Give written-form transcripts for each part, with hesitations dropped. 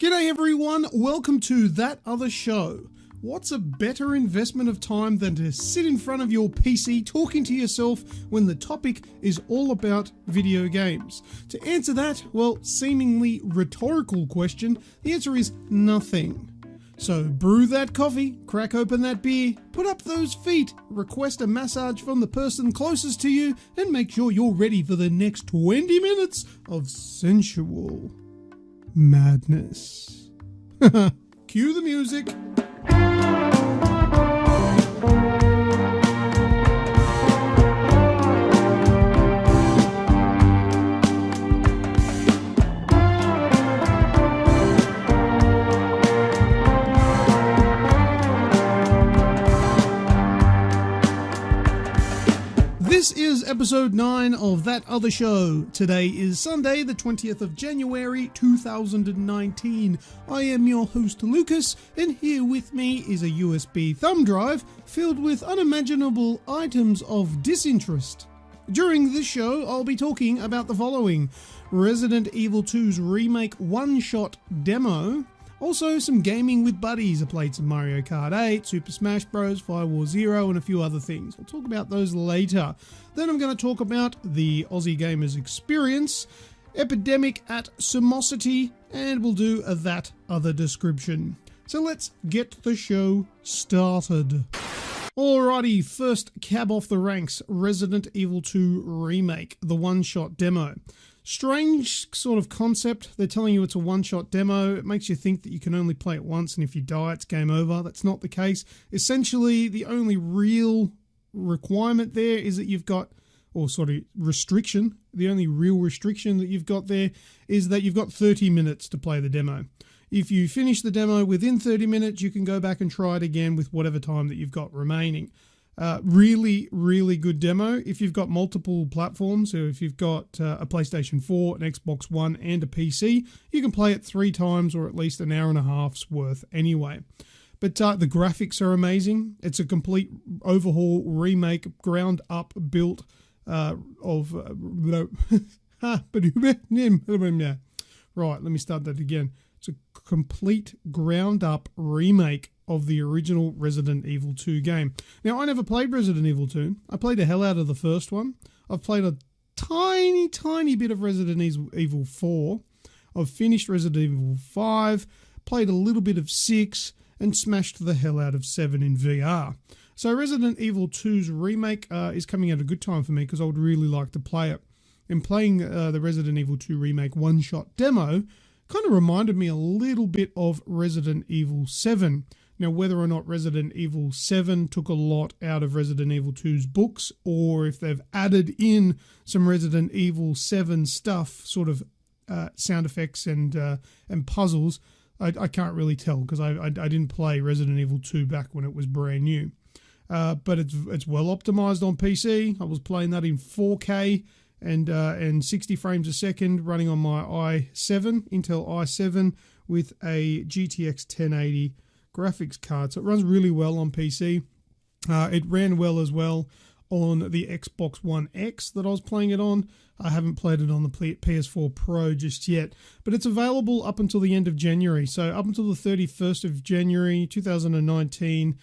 G'day everyone, welcome to That Other Show. What's a better investment of time than to sit in front of your PC talking to yourself when the topic is all about video games? To answer that, well, seemingly rhetorical question, the answer is nothing. So brew that coffee, crack open that beer, put up those feet, request a massage from the person closest to you, and make sure you're ready for the next 20 minutes of sensual madness. Cue the music. This is episode 9 of That Other Show. Today is Sunday, the 20th of January, 2019. I am your host, Lucas, and here with me is a USB thumb drive filled with unimaginable items of disinterest. During this show, I'll be talking about the following: Resident Evil 2's remake one-shot demo, also some gaming with buddies. I played some Mario Kart 8, Super Smash Bros, Firewall Zero, and a few other things. We'll talk about those later. Then I'm going to talk about the Aussie gamers experience, epidemic at Sumosity, and we'll do a that other description. So let's get the show started. Alrighty, first cab off the ranks, Resident Evil 2 Remake, the one-shot demo. Strange sort of concept. They're telling you it's a one-shot demo. It makes you think that you can only play it once, and if you die, it's game over. That's not the case. Essentially, the only real requirement there is that you've got, or sort of restriction, the only real restriction that you've got there is that you've got 30 minutes to play the demo. If you finish the demo within 30 minutes, you can go back and try it again with whatever time that you've got remaining. Really, really good demo. If you've got multiple platforms, so if you've got a PlayStation 4, an Xbox One, and a PC, you can play it 3 times or at least an hour and a half's worth anyway. But the graphics are amazing. It's a complete overhaul, remake, ground up built of... Right, let me start that again. It's a complete ground up remake of the original Resident Evil 2 game. Now, I never played Resident Evil 2. I played the hell out of the first one. I've played a tiny bit of Resident Evil 4. I've finished Resident Evil 5, played a little bit of 6, and smashed the hell out of 7 in VR. So Resident Evil 2's remake is coming at a good time for me because I would really like to play it. And playing the Resident Evil 2 remake one-shot demo kind of reminded me a little bit of Resident Evil 7. Now, whether or not Resident Evil 7 took a lot out of Resident Evil 2's books, or if they've added in some Resident Evil 7 stuff, sort of sound effects and puzzles, I can't really tell because I didn't play Resident Evil 2 back when it was brand new. But it's well optimized on PC. I was playing that in 4K and 60 frames a second, running on my i7, Intel i7 with a GTX 1080 graphics card. So it runs really well on PC. It ran well as well on the Xbox One X that I was playing it on. I haven't played it on the PS4 Pro just yet, but it's available up until the end of January. So up until the 31st of January 2019,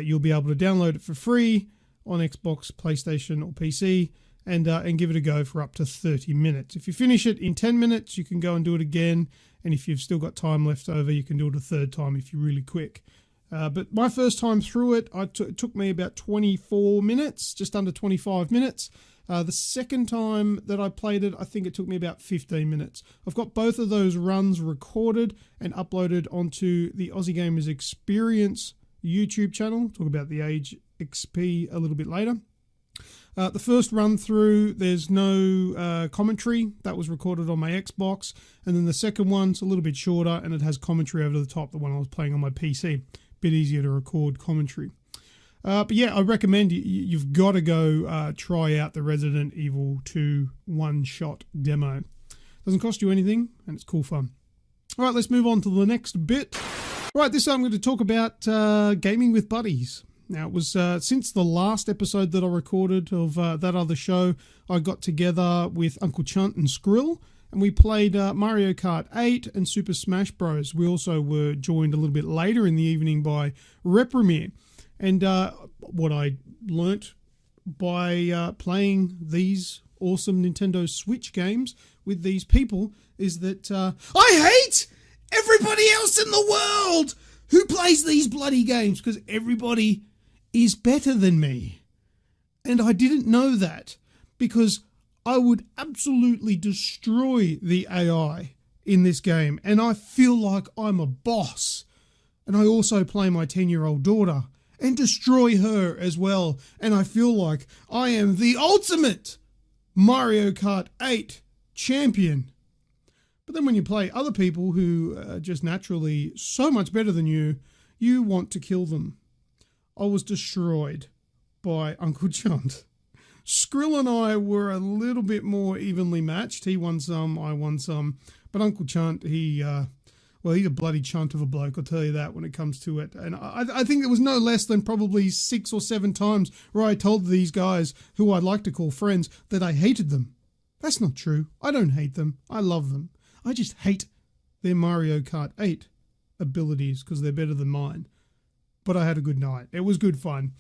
you'll be able to download it for free on Xbox, PlayStation, or PC, and give it a go for up to 30 minutes. If you finish it in 10 minutes, you can go and do it again. And if you've still got time left over, you can do it a third time if you're really quick. But my first time through it, it took me about 24 minutes, just under 25 minutes. The second time that I played it, I think it took me about 15 minutes. I've got both of those runs recorded and uploaded onto the Aussie Gamers Experience YouTube channel. Talk about the Age XP a little bit later. The first run through, there's no commentary. That was recorded on my Xbox. And then the second one's a little bit shorter and it has commentary over the top, the one I was playing on my PC. Bit easier to record commentary. But yeah, I recommend you've got to go try out the Resident Evil 2 one-shot demo. Doesn't cost you anything and it's cool fun. All right, let's move on to the next bit. Right, this time I'm going to talk about gaming with buddies. Now, it was since the last episode that I recorded of That Other Show, I got together with Uncle Chunt and Skrill, and we played Mario Kart 8 and Super Smash Bros. We also were joined a little bit later in the evening by Repremier. And what I learnt by playing these awesome Nintendo Switch games with these people is that I hate everybody else in the world who plays these bloody games, because everybody is better than me. And I didn't know that, because I would absolutely destroy the AI in this game, and I feel like I'm a boss. And I also play my 10-year-old daughter and destroy her as well, and I feel like I am the ultimate Mario Kart 8 champion. But then when you play other people who are just naturally so much better than you, you want to kill them. I was destroyed by Uncle Chunt. Skrill and I were a little bit more evenly matched. He won some, I won some. But Uncle Chunt, he's a bloody chunt of a bloke, I'll tell you that when it comes to it. And I think it was no less than probably 6 or 7 times where I told these guys, who I'd like to call friends, that I hated them. That's not true. I don't hate them. I love them. I just hate their Mario Kart 8 abilities because they're better than mine. But I had a good night. It was good fun.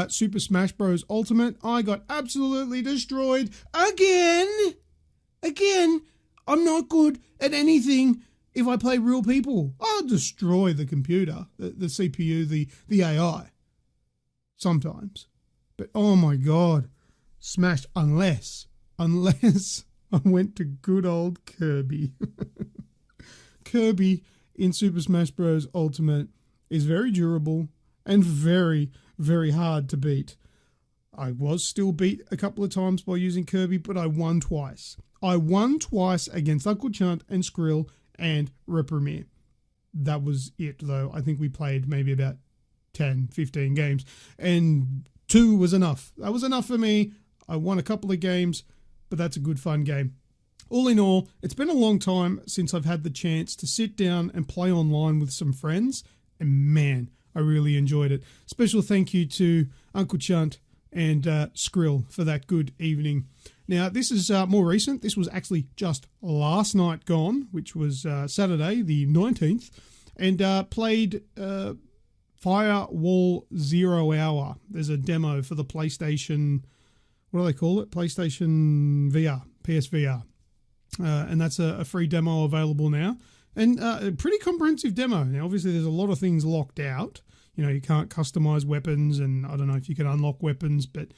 Super Smash Bros. Ultimate, I got absolutely destroyed again. Again, I'm not good at anything if I play real people. I'll destroy the computer, the CPU, the AI. Sometimes. But oh my God, smashed unless I went to good old Kirby. Kirby in Super Smash Bros. Ultimate is very durable and very, very hard to beat. I was still beat a couple of times by using Kirby, but I won twice. I won twice against Uncle Chunt and Skrill and Repremier. That was it, though. I think we played maybe about 10, 15 games, and 2 was enough. That was enough for me. I won a couple of games, but that's a good fun game. All in all, it's been a long time since I've had the chance to sit down and play online with some friends, and man, I really enjoyed it. Special thank you to Uncle Chunt and Skrill for that good evening. Now, this is more recent. This was actually just last night gone, which was Saturday, the 19th, and played Firewall Zero Hour. There's a demo for the PlayStation, what do they call it? PlayStation VR, PSVR. And that's a free demo available now. And a pretty comprehensive demo. Now, obviously, there's a lot of things locked out. You know, you can't customize weapons, and I don't know if you can unlock weapons, but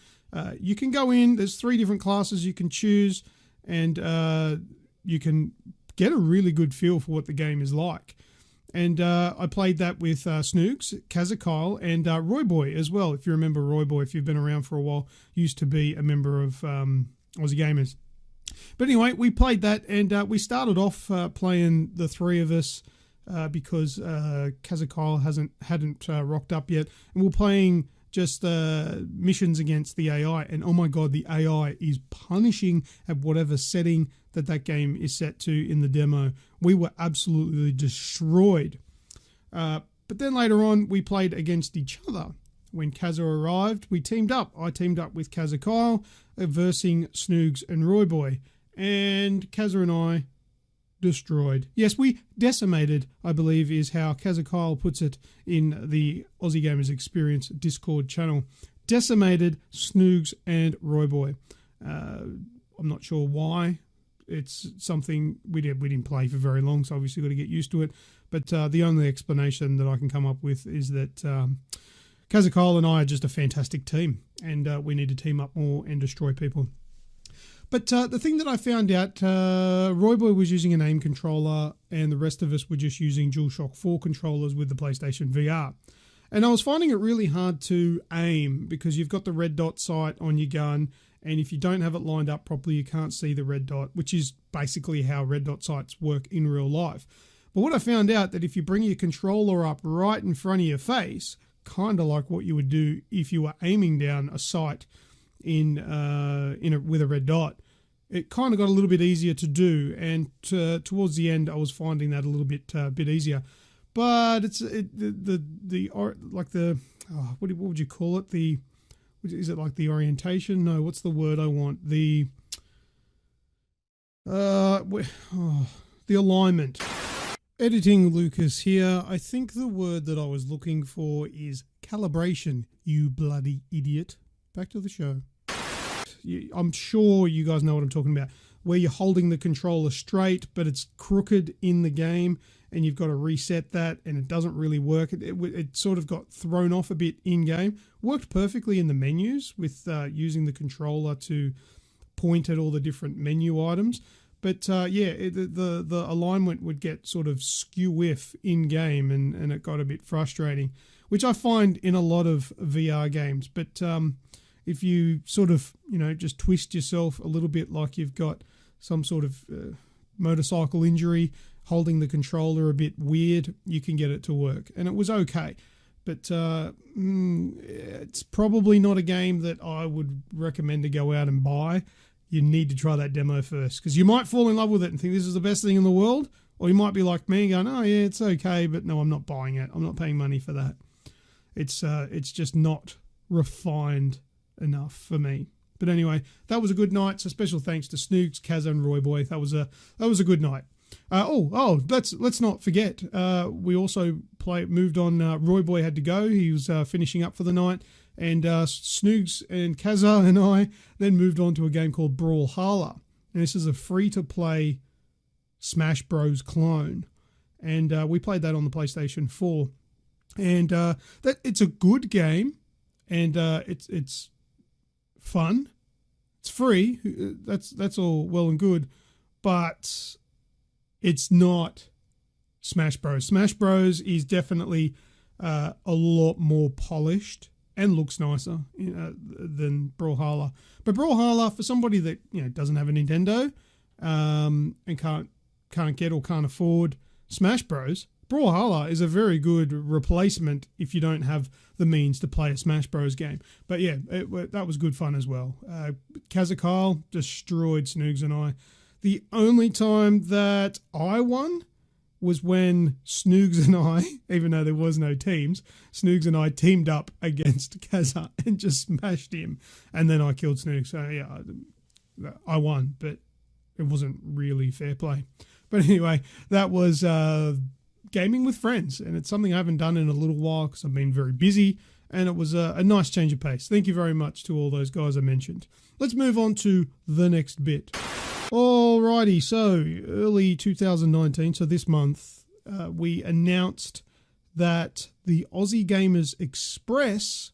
you can go in. There's 3 different classes you can choose, and you can get a really good feel for what the game is like. And I played that with Snoogs, Kazakyle, and Royboy as well. If you remember Royboy, if you've been around for a while, used to be a member of Aussie Gamers. But anyway, we played that, and we started off playing the 3 of us because Kazakyle hadn't rocked up yet, and we're playing just missions against the AI, and oh my God, the AI is punishing at whatever setting that game is set to in the demo. We were absolutely destroyed. But then later on, we played against each other. When Kaza arrived, we teamed up. I teamed up with Kazakyle, versing Snoogs and Royboy, and Kaza and I destroyed. Yes, we decimated, I believe, is how Kazakyle puts it in the Aussie Gamers Experience Discord channel. Decimated Snoogs and Royboy. I'm not sure why. It's something we didn't play for very long, so obviously got to get used to it. But the only explanation that I can come up with is that Kazakyle and I are just a fantastic team, and we need to team up more and destroy people. But the thing that I found out, Royboy was using an aim controller, and the rest of us were just using DualShock 4 controllers with the PlayStation VR. And I was finding it really hard to aim because you've got the red dot sight on your gun, and if you don't have it lined up properly, you can't see the red dot, which is basically how red dot sights work in real life. But what I found out that if you bring your controller up right in front of your face, kind of like what you would do if you were aiming down a sight with a red dot, it kind of got a little bit easier to do, and towards the end I was finding that a little bit easier. But what would you call it? Is it like the orientation? No, what's the word I want? The alignment. Editing Lucas here. I think the word that I was looking for is calibration, you bloody idiot. Back to the show. I'm sure you guys know what I'm talking about. Where you're holding the controller straight, but it's crooked in the game, and you've got to reset that, and it doesn't really work. It sort of got thrown off a bit in-game. Worked perfectly in the menus with using the controller to point at all the different menu items. But the alignment would get sort of skew-whiff in-game, and it got a bit frustrating, which I find in a lot of VR games. But if you sort of, just twist yourself a little bit like you've got some sort of motorcycle injury, holding the controller a bit weird, you can get it to work. And it was okay. But it's probably not a game that I would recommend to go out and buy. You need to try that demo first, because you might fall in love with it and think this is the best thing in the world, or you might be like me going, oh yeah, it's okay, but no, I'm not buying it. I'm not paying money for that. It's just not refined enough for me. But anyway, that was a good night. So special thanks to Snoogs, Kazza, and Roy Boy. That was a good night. Let's not forget. We also moved on. Roy Boy had to go. He was finishing up for the night. And Snoogs and Kazza and I then moved on to a game called Brawlhalla. And this is a free-to-play Smash Bros. Clone. And we played that on the PlayStation 4. And it's a good game. And it's fun. It's free. That's all well and good. But it's not Smash Bros. Smash Bros. Is definitely a lot more polished and looks nicer than Brawlhalla. But Brawlhalla, for somebody that doesn't have a Nintendo and can't get or can't afford Smash Bros, Brawlhalla is a very good replacement if you don't have the means to play a Smash Bros game. But yeah, that was good fun as well. Kazakyle destroyed Snoogs and I. The only time that I won was when Snoogs and I, even though there was no teams, Snoogs and I teamed up against Kazza and just smashed him. And then I killed Snoogs. So yeah, I won, but it wasn't really fair play. But anyway, that was gaming with friends. And it's something I haven't done in a little while because I've been very busy. And it was a nice change of pace. Thank you very much to all those guys I mentioned. Let's move on to the next bit. Alrighty, so early 2019, so this month, we announced that the Aussie Gamers Express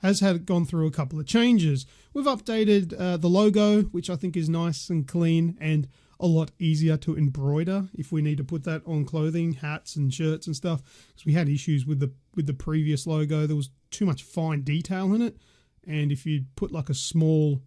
has gone through a couple of changes. We've updated the logo, which I think is nice and clean and a lot easier to embroider if we need to put that on clothing, hats and shirts and stuff. Because we had issues with the previous logo. There was too much fine detail in it, and if you put like a small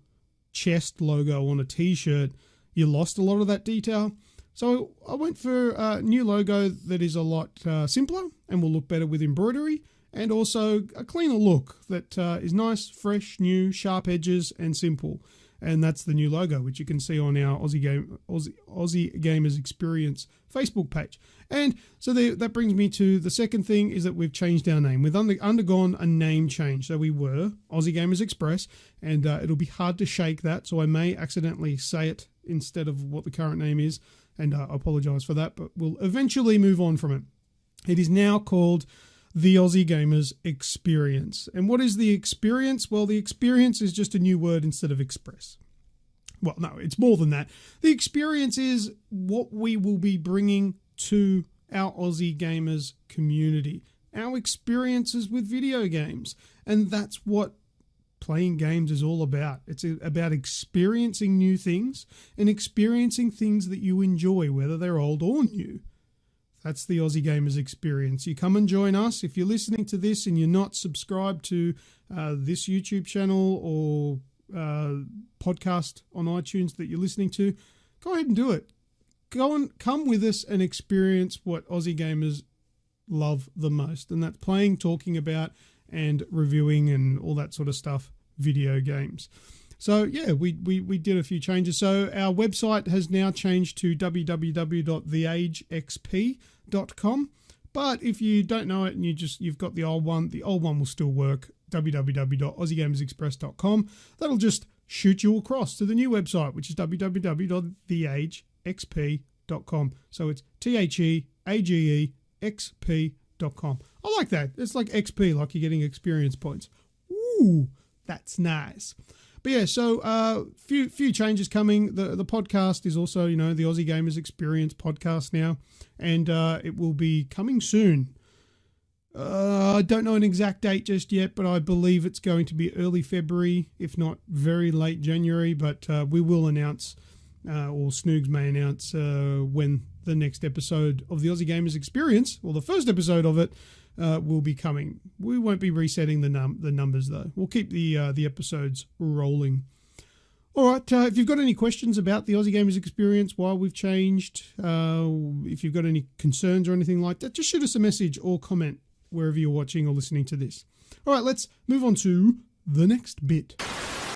chest logo on a t-shirt, you lost a lot of that detail. So I went for a new logo that is a lot simpler and will look better with embroidery, and also a cleaner look that is nice, fresh, new, sharp edges and simple. And that's the new logo, which you can see on our Aussie Gamers Experience Facebook page. And so that brings me to the second thing, is that we've changed our name. We've undergone a name change. So we were Aussie Gamers Express, and it'll be hard to shake that. So I may accidentally say it instead of what the current name is, and I apologise for that, but we'll eventually move on from it. It is now called the Aussie Gamers Experience. And what is the experience? Well, the experience is just a new word instead of express. Well, no, it's more than that. The experience is what we will be bringing to our Aussie Gamers community. Our experiences with video games. And that's what playing games is all about. It's about experiencing new things and experiencing things that you enjoy, whether they're old or new. That's the Aussie Gamers Experience. You come and join us. If you're listening to this and you're not subscribed to this YouTube channel or podcast on iTunes that you're listening to, go ahead and do it. Come with us and experience what Aussie gamers love the most, and that's playing, talking about, and reviewing and all that sort of stuff, video games. So yeah, we did a few changes. So our website has now changed to www.theagexp.com. But if you don't know it and you've got the old one will still work. www.aussiegamersexpress.com. That'll just shoot you across to the new website, which is www.theagexp.com. So it's TheAgeXP.com. I like that. It's like XP, like you're getting experience points. Ooh, that's nice. But yeah, so few changes coming. The podcast is also, the Aussie Gamers Experience podcast now, and it will be coming soon. I don't know an exact date just yet, but I believe it's going to be early February, if not very late January. But we will announce, or Snoogs may announce, when the next episode of the Aussie Gamers Experience, or the first episode of it, will be coming. We won't be resetting the numbers though. We'll keep the episodes rolling. All right. If you've got any questions about the Aussie Gamers Experience, why we've changed, if you've got any concerns or anything like that, just shoot us a message or comment wherever you're watching or listening to this. All right. Let's move on to the next bit.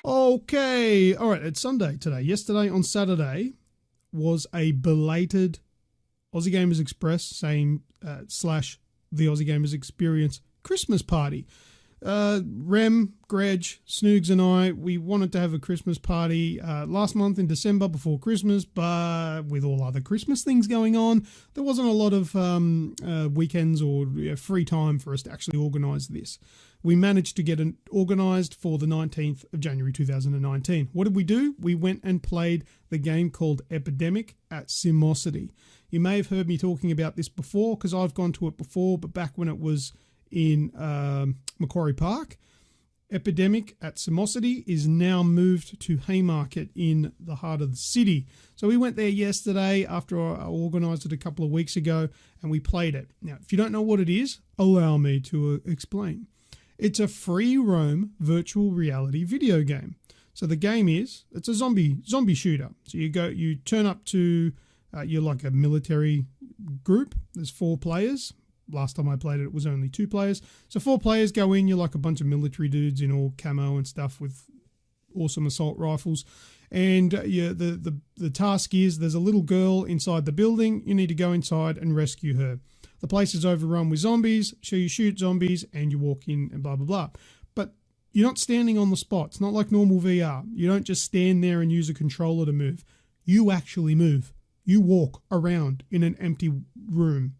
Okay. All right. It's Sunday today. Yesterday on Saturday was a belated Aussie Gamers Express slash the Aussie Gamers Experience Christmas party. Rem, Greg, Snoogs and I, we wanted to have a Christmas party last month in December before Christmas, but with all other Christmas things going on, there wasn't a lot of weekends or free time for us to actually organise this. We managed to get it organised for the 19th of January 2019. What did we do? We went and played the game called Epidemic at Simosity. You may have heard me talking about this before because I've gone to it before, but back when it was in Macquarie Park. Epidemic at Simosity is now moved to Haymarket in the heart of the city. So we went there yesterday after I organised it a couple of weeks ago and we played it. Now, if you don't know what it is, allow me to explain. It's a free roam virtual reality video game. So the game it's a zombie shooter. So you turn up to, you're like a military group. There's 4 players. Last time I played it, it was only 2 players. So 4 players go in. You're like a bunch of military dudes in all camo and stuff with awesome assault rifles. And the task is there's a little girl inside the building. You need to go inside and rescue her. The place is overrun with zombies. So you shoot zombies and you walk in and blah, blah, blah. But you're not standing on the spot. It's not like normal VR. You don't just stand there and use a controller to move. You actually move. You walk around in an empty room.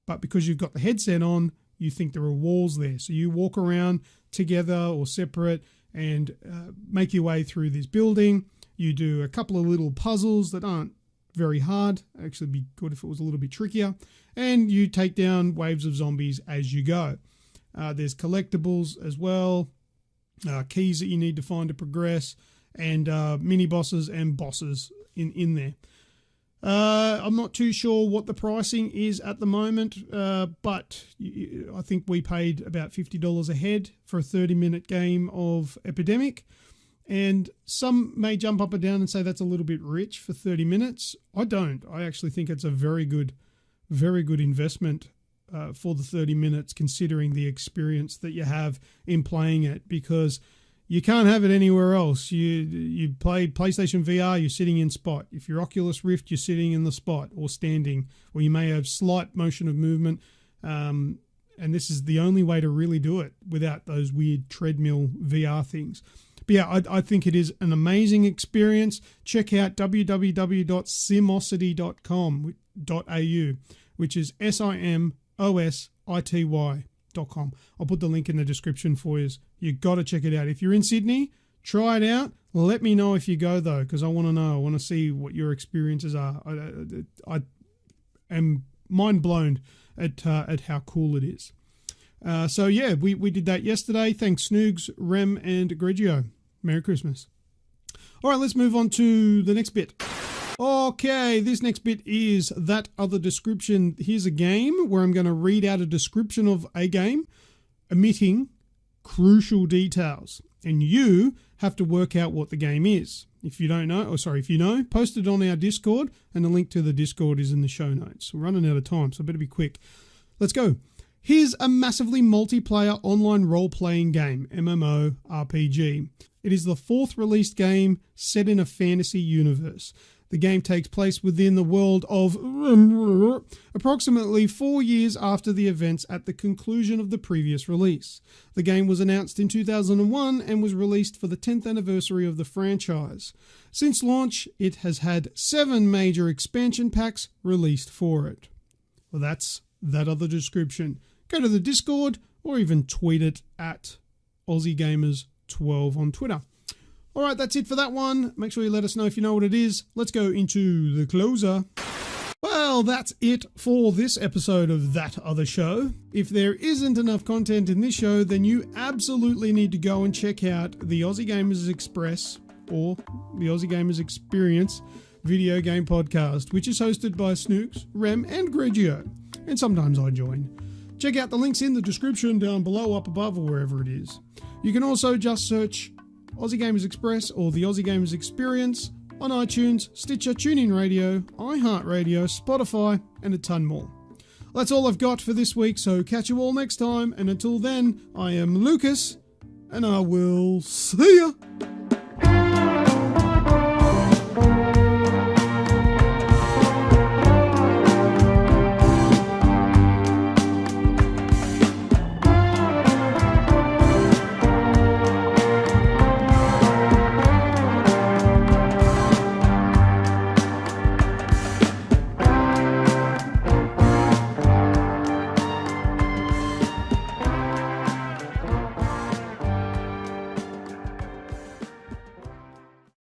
But because you've got the headset on, you think there are walls there. So you walk around together or separate and make your way through this building. You do a couple of little puzzles that aren't very hard. Actually, it'd be good if it was a little bit trickier. And you take down waves of zombies as you go. There's collectibles as well, keys that you need to find to progress, and mini bosses and bosses in there. I'm not too sure what the pricing is at the moment, but I think we paid about $50 a head for a 30-minute game of Epidemic. And some may jump up and down and say that's a little bit rich for 30 minutes. I don't. I actually think it's a very good investment for the 30 minutes, considering the experience that you have in playing it, because you can't have it anywhere else. You play PlayStation VR, you're sitting in spot. If you're Oculus Rift, you're sitting in the spot or standing, or you may have slight motion of movement. And this is the only way to really do it without those weird treadmill VR things. But yeah, I think it is an amazing experience. Check out www.simosity.com.au, which is SIMOSITY.com. I'll put the link in the description for you. You got to check it out. If you're in Sydney, try it out. Let me know if you go though, because I want to know. I want to see what your experiences are. I am mind blown at how cool it is. So yeah, we did that yesterday. Thanks Snoogs, Rem, and Greggio. Merry Christmas. All right, let's move on to the next bit. Okay, this next bit is that other description. Here's a game where I'm going to read out a description of a game, omitting crucial details. And you have to work out what the game is. If you don't know, if you know, post it on our Discord, and the link to the Discord is in the show notes. We're running out of time, so I better be quick. Let's go. Here's a massively multiplayer online role-playing game, MMORPG. It is the 4th released game set in a fantasy universe. The game takes place within the world of approximately 4 years after the events at the conclusion of the previous release. The game was announced in 2001 and was released for the 10th anniversary of the franchise. Since launch, it has had 7 major expansion packs released for it. Well, that's that other description. Go to the Discord or even tweet it at AussieGamers12 on Twitter. Alright, that's it for that one. Make sure you let us know if you know what it is. Let's go into the closer. Well, that's it for this episode of That Other Show. If there isn't enough content in this show, then you absolutely need to go and check out the Aussie Gamers Express or the Aussie Gamers Experience video game podcast, which is hosted by Snooks, Rem, and Greggio. And sometimes I join. Check out the links in the description down below, up above, or wherever it is. You can also just search Aussie Gamers Express or the Aussie Gamers Experience on iTunes, Stitcher, TuneIn Radio, iHeartRadio, Spotify, and a ton more. That's all I've got for this week, so catch you all next time, and until then, I am Lucas, and I will see ya!